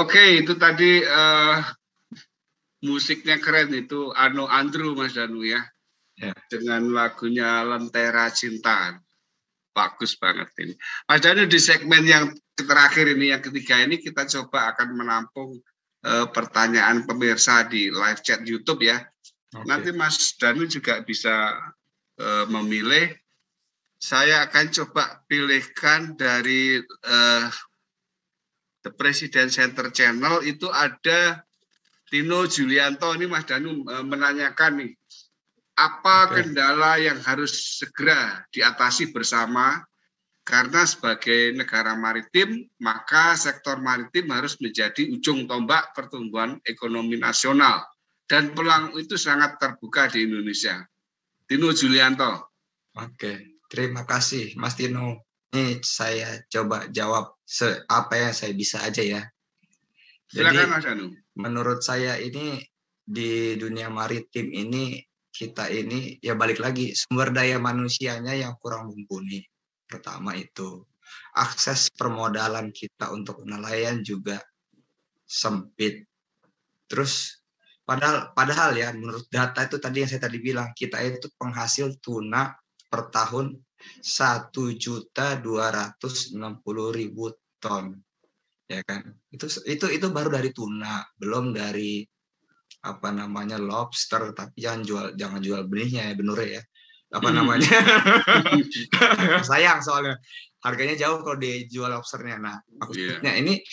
Oke, itu tadi musiknya keren itu Andrew Mas Danu ya. Dengan lagunya Lentera Cinta. Bagus banget ini. Mas Danu, di segmen yang terakhir ini, yang ketiga ini, kita coba akan menampung pertanyaan pemirsa di live chat YouTube ya. Nanti Mas Danu juga bisa memilih. Saya akan coba pilihkan dari The President Center Channel, itu ada Tino Julianto. Ini Mas Danu menanyakan nih, apa kendala yang harus segera diatasi bersama, karena sebagai negara maritim, maka sektor maritim harus menjadi ujung tombak pertumbuhan ekonomi nasional. Dan peluang itu sangat terbuka di Indonesia. Tino Julianto. Oke, terima kasih Mas Tino. Ini saya coba jawab apa yang saya bisa aja ya. Silakan Mas Danu. Menurut saya ini di dunia maritim ini, kita ini ya balik lagi sumber daya manusianya yang kurang mumpuni. Pertama itu akses permodalan kita untuk nelayan juga sempit. Terus padahal ya menurut data itu tadi yang saya tadi bilang, kita itu penghasil tuna per tahun 1.260.000 ton, ya kan? Itu baru dari tuna, belum dari apa namanya lobster, tapi jangan jual benihnya ya, bener ya. Apa namanya? Sayang soalnya harganya jauh kalau dijual lobsternya. Nah, maksudnya ini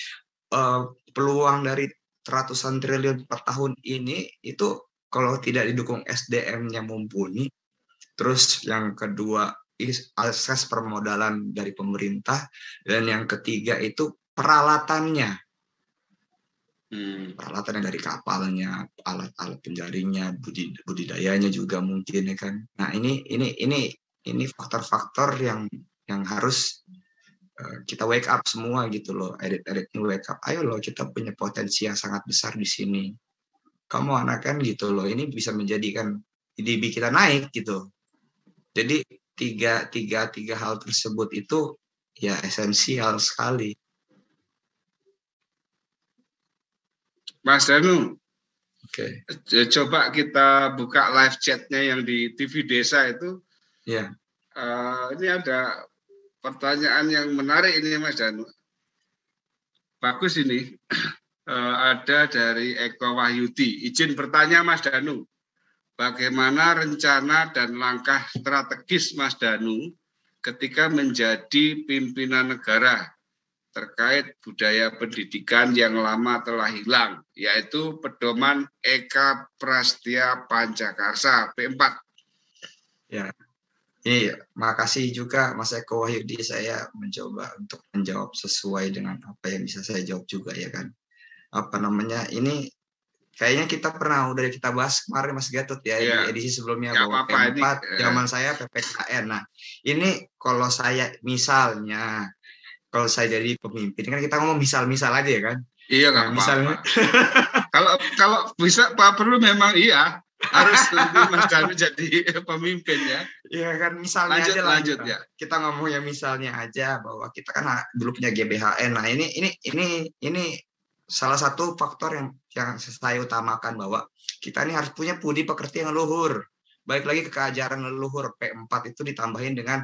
peluang dari ratusan triliun per tahun ini itu kalau tidak didukung SDM-nya mumpuni, terus yang kedua akses permodalan dari pemerintah, dan yang ketiga itu peralatannya. Peralatannya dari kapalnya, alat-alat penjaringnya, budidayanya juga mungkin ya kan. Nah, ini faktor-faktor yang harus kita wake up semua gitu loh. Edit-editnya wake up. Ayo loh, kita punya potensi yang sangat besar di sini. Kamu anak kan gitu loh. Ini bisa menjadikan GDP kita naik gitu. Jadi tiga hal tersebut itu ya esensial sekali. Mas Danu, coba kita buka live chatnya yang di TV Desa itu. Ya. Ini ada pertanyaan yang menarik ini Mas Danu. Bagus ini. Ada dari Eko Wahyudi. Izin bertanya Mas Danu. Bagaimana rencana dan langkah strategis Mas Danu ketika menjadi pimpinan negara terkait budaya pendidikan yang lama telah hilang, yaitu pedoman Eka Prastya Pancakarsa P4. Ya, ini makasih juga Mas Eko Wahyudi, saya mencoba untuk menjawab sesuai dengan apa yang bisa saya jawab juga ya kan. Apa namanya, ini kayaknya udah kita bahas kemarin Mas Gatot ya, di edisi sebelumnya bahwa P4 zaman saya PPKN. Nah, ini kalau saya misalnya, kalau saya jadi pemimpin kan kita ngomong misal aja ya kan. Iya, nah, misalnya kalau bisa Pak perlu memang iya harus Mas Danu jadi pemimpin ya. Iya kan, misalnya lanjut ya. Kita ngomong ya misalnya aja bahwa kita kan dulu punya GBHN. Nah, ini salah satu faktor yang saya utamakan, bahwa kita ini harus punya budi pekerti yang luhur. Baik lagi ke keajaran leluhur, P4 itu ditambahin dengan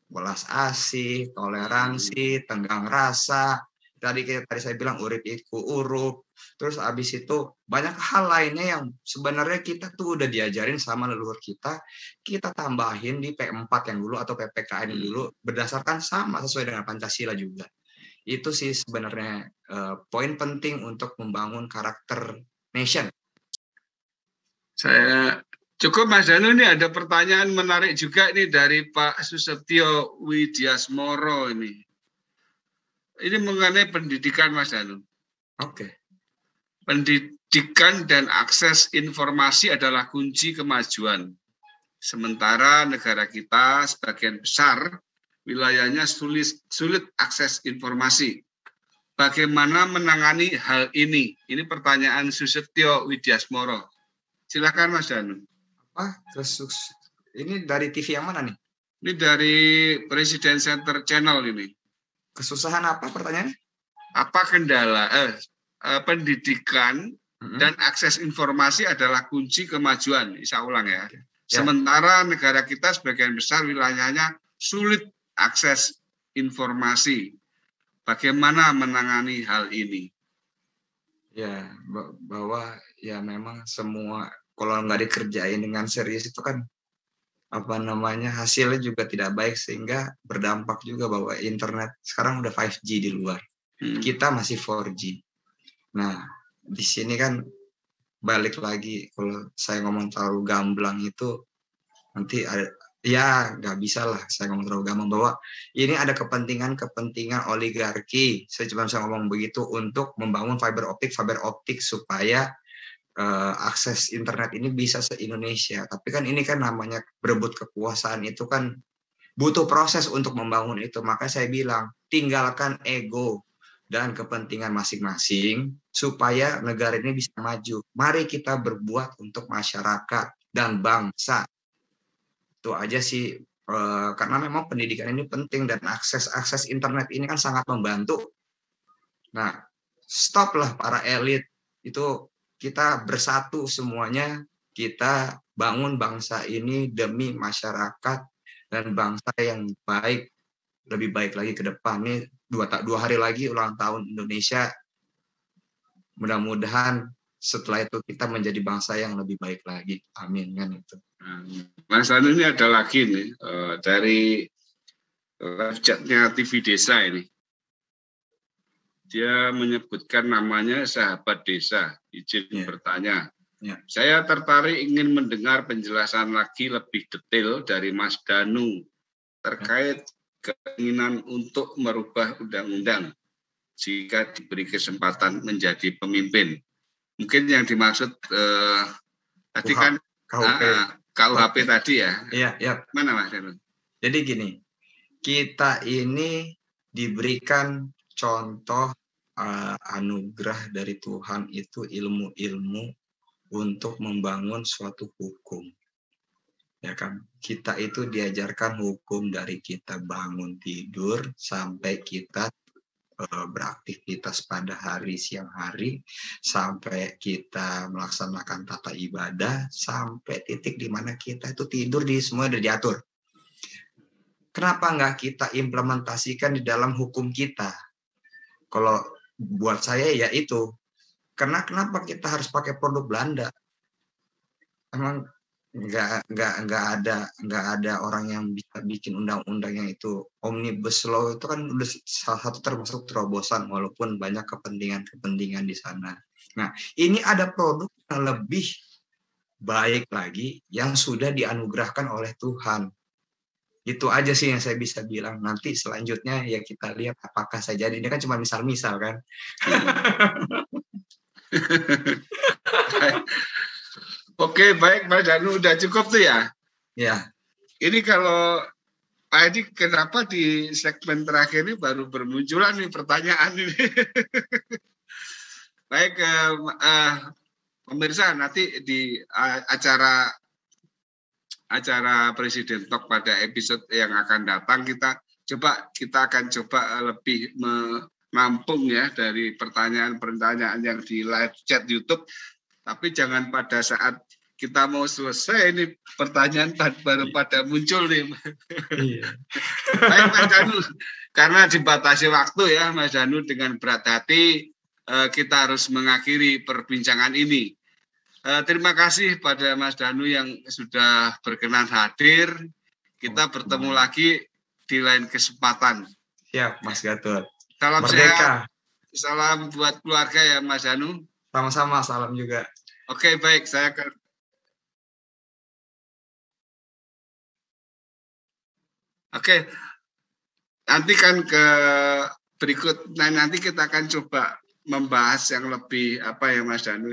welas asih, toleransi, tenggang rasa. Tadi saya bilang urip iku urup. Terus abis itu banyak hal lainnya yang sebenarnya kita tuh udah diajarin sama leluhur kita tambahin di P4 yang dulu atau PPKN yang dulu, berdasarkan sama sesuai dengan Pancasila juga. Itu sih sebenarnya poin penting untuk membangun karakter nation. Saya cukup Mas Danu, ini ada pertanyaan menarik juga nih dari Pak Susetyo Widyasmoro ini. Ini mengenai pendidikan Mas Danu. Oke. Pendidikan dan akses informasi adalah kunci kemajuan. Sementara negara kita sebagian besar wilayahnya sulit akses informasi. Bagaimana menangani hal ini? Ini pertanyaan Susetyo Widyasmoro. Silakan Mas Danu. Ini dari TV yang mana nih? Ini dari President Center Channel ini. Kesusahan apa pertanyaannya? Apa kendala? pendidikan dan akses informasi adalah kunci kemajuan. Saya ulang ya. Ya. Sementara negara kita sebagian besar wilayahnya sulit akses informasi. Bagaimana menangani hal ini? Ya, bahwa ya memang semua kalau nggak dikerjain dengan serius itu kan hasilnya juga tidak baik, sehingga berdampak juga bahwa internet sekarang udah 5G di luar. Kita masih 4G. Nah, di sini kan balik lagi, kalau saya ngomong terlalu gamblang itu nanti ada, ya nggak bisa lah saya ngomong terlalu gamblang, bahwa ini ada kepentingan oligarki, saya cuma bisa ngomong begitu, untuk membangun fiber optik supaya akses internet ini bisa se-Indonesia. Tapi kan ini kan namanya berebut kekuasaan, itu kan butuh proses untuk membangun itu. Maka saya bilang, tinggalkan ego dan kepentingan masing-masing supaya negara ini bisa maju. Mari kita berbuat untuk masyarakat dan bangsa. Itu aja sih, karena memang pendidikan ini penting dan akses internet ini kan sangat membantu. Nah, stoplah para elit itu, kita bersatu semuanya, kita bangun bangsa ini demi masyarakat dan bangsa yang baik, lebih baik lagi ke depan. Ini 2 hari lagi ulang tahun Indonesia. Mudah-mudahan setelah itu kita menjadi bangsa yang lebih baik lagi. Amin kan itu. Mas Anu, ini ada lagi nih dari live chatnya TV Desa ini. Dia menyebutkan namanya Sahabat Desa. Izin bertanya. Saya tertarik ingin mendengar penjelasan lagi lebih detail dari Mas Danu terkait keinginan untuk merubah undang-undang jika diberi kesempatan menjadi pemimpin. Mungkin yang dimaksud tadi kan KUHP tadi ya. Iya. Mana Mas Danu? Jadi gini, kita ini diberikan contoh anugerah dari Tuhan itu ilmu-ilmu untuk membangun suatu hukum. Ya kan? Kita itu diajarkan hukum dari kita bangun tidur sampai kita beraktivitas pada siang hari, sampai kita melaksanakan tata ibadah, sampai titik di mana kita itu tidur, semua sudah diatur. Kenapa nggak kita implementasikan di dalam hukum kita? Kalau buat saya ya itu, karena kenapa kita harus pakai produk Belanda? Emang nggak ada orang yang bisa bikin undang-undang yang itu omnibus law, itu kan udah salah satu termasuk terobosan, walaupun banyak kepentingan di sana. Nah, ini ada produk yang lebih baik lagi yang sudah dianugerahkan oleh Tuhan. Itu aja sih yang saya bisa bilang. Nanti selanjutnya ya kita lihat apakah saya jadi. Ini kan cuma misal-misal kan. Oke, baik Mas Danu, udah cukup tuh ya? Ya. Ini kalau Pak Edi, kenapa di segmen terakhir ini baru bermunculan nih pertanyaan ini? Baik, pemirsa, nanti di acara Presiden Talk pada episode yang akan datang kita akan coba lebih menampung ya dari pertanyaan yang di live chat YouTube. Tapi jangan pada saat kita mau selesai ini pertanyaan baru pada muncul nih. Iya. Baik Mas Danu, karena dibatasi waktu ya Mas Danu, dengan berat hati kita harus mengakhiri perbincangan ini. Terima kasih pada Mas Danu yang sudah berkenan hadir. Kita bertemu lagi di lain kesempatan. Siap, Mas Gatot. Salam sehat. Salam buat keluarga ya Mas Danu. Sama-sama, salam juga. Oke, baik. Saya akan... Oke. Nanti kan ke berikut. Nanti kita akan coba membahas yang lebih Mas Danu,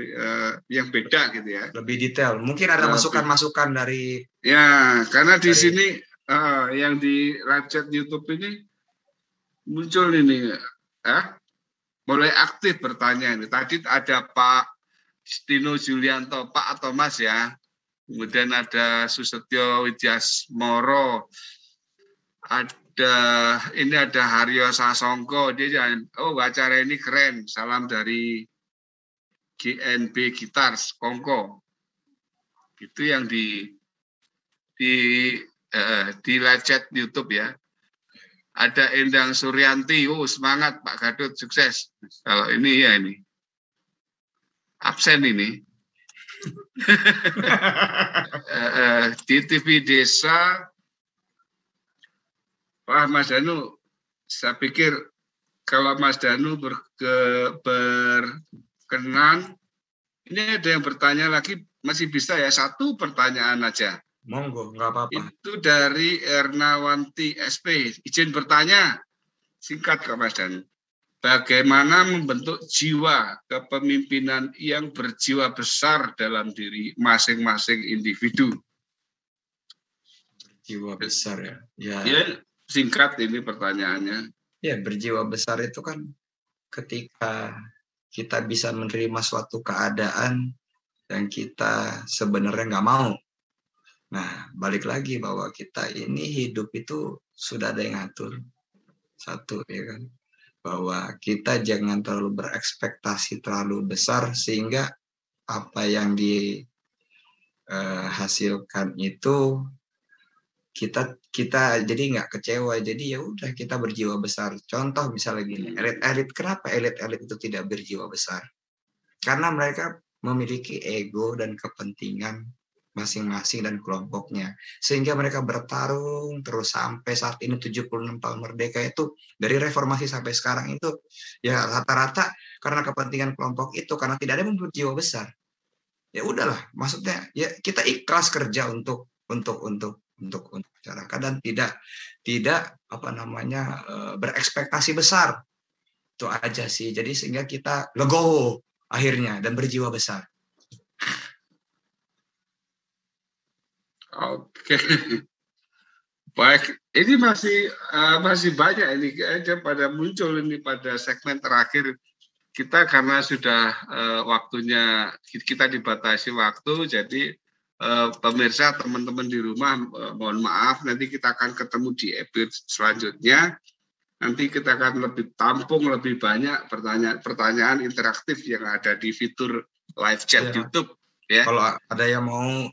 yang beda gitu ya. Lebih detail. Mungkin ada masukan-masukan dari... Ya, karena di sini yang di live chat YouTube ini muncul ini mulai aktif bertanya ini. Tadi ada Pak Stino Julianto, Pak atau Mas ya. Kemudian ada Susetyo Widyasmoro. Ada Haryo Sasongko, dia acara ini keren, salam dari GNB Guitars Kongko. Itu yang di live chat YouTube ya. Ada Endang Suryanti, semangat Pak Gadot, sukses. Kalau ini ya ini absen ini. Di TV Desa, Wah Mas Danu, saya pikir kalau Mas Danu berkenan, ini ada yang bertanya lagi, masih bisa ya, satu pertanyaan aja. Monggo, nggak apa-apa. Itu dari Ernawanti SP, izin bertanya, singkat kok Mas Danu. Bagaimana membentuk jiwa kepemimpinan yang berjiwa besar dalam diri masing-masing individu? Jiwa besar ya. Ya, singkat ini pertanyaannya. Ya, berjiwa besar itu kan ketika kita bisa menerima suatu keadaan yang kita sebenarnya nggak mau. Nah, balik lagi bahwa kita ini hidup itu sudah ada yang ngatur. Satu, ya kan. Bahwa kita jangan terlalu berekspektasi terlalu besar sehingga apa yang dihasilkan itu kita jadi nggak kecewa. Jadi ya udah kita berjiwa besar. Contoh misalnya gini, elit-elit, kenapa elit-elit itu tidak berjiwa besar? Karena mereka memiliki ego dan kepentingan masing-masing dan kelompoknya. Sehingga mereka bertarung terus sampai saat ini 76 tahun merdeka itu, dari reformasi sampai sekarang itu, ya rata-rata karena kepentingan kelompok itu, karena tidak ada yang berjiwa besar. Ya udahlah, maksudnya ya kita ikhlas kerja untuk masyarakat dan tidak berekspektasi besar. Itu aja sih. Jadi sehingga kita legowo akhirnya dan berjiwa besar. Oke, baik. Ini masih banyak ini aja pada muncul ini pada segmen terakhir kita karena sudah waktunya kita dibatasi waktu. Jadi pemirsa teman-teman di rumah mohon maaf, nanti kita akan ketemu di episode selanjutnya. Nanti kita akan lebih tampung lebih banyak pertanyaan interaktif yang ada di fitur live chat YouTube. Ya. Kalau ada yang mau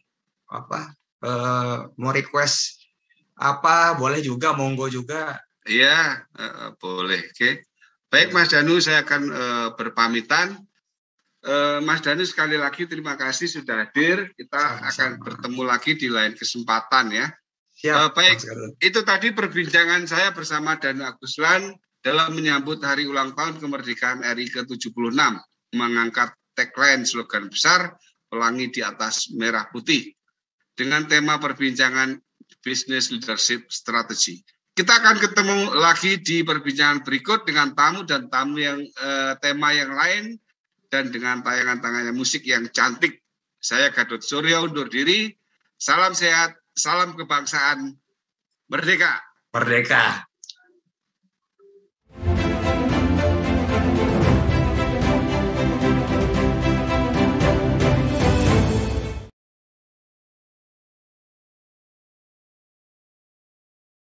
mau request boleh juga, monggo juga. Iya, boleh. Oke. Baik Mas Danu, saya akan berpamitan. Mas Danu sekali lagi terima kasih sudah hadir. Kita akan bertemu lagi di lain kesempatan ya. Siap, baik, itu tadi perbincangan saya bersama Danu Aguslan dalam menyambut hari ulang tahun kemerdekaan RI ke-76, mengangkat tagline slogan besar, pelangi di atas merah putih, dengan tema perbincangan Business Leadership Strategy. Kita akan ketemu lagi di perbincangan berikut dengan tamu dan tamu yang tema yang lain dan dengan tayangan-tayangan musik yang cantik. Saya Gadot Suryo undur diri. Salam sehat, salam kebangsaan. Merdeka. Merdeka.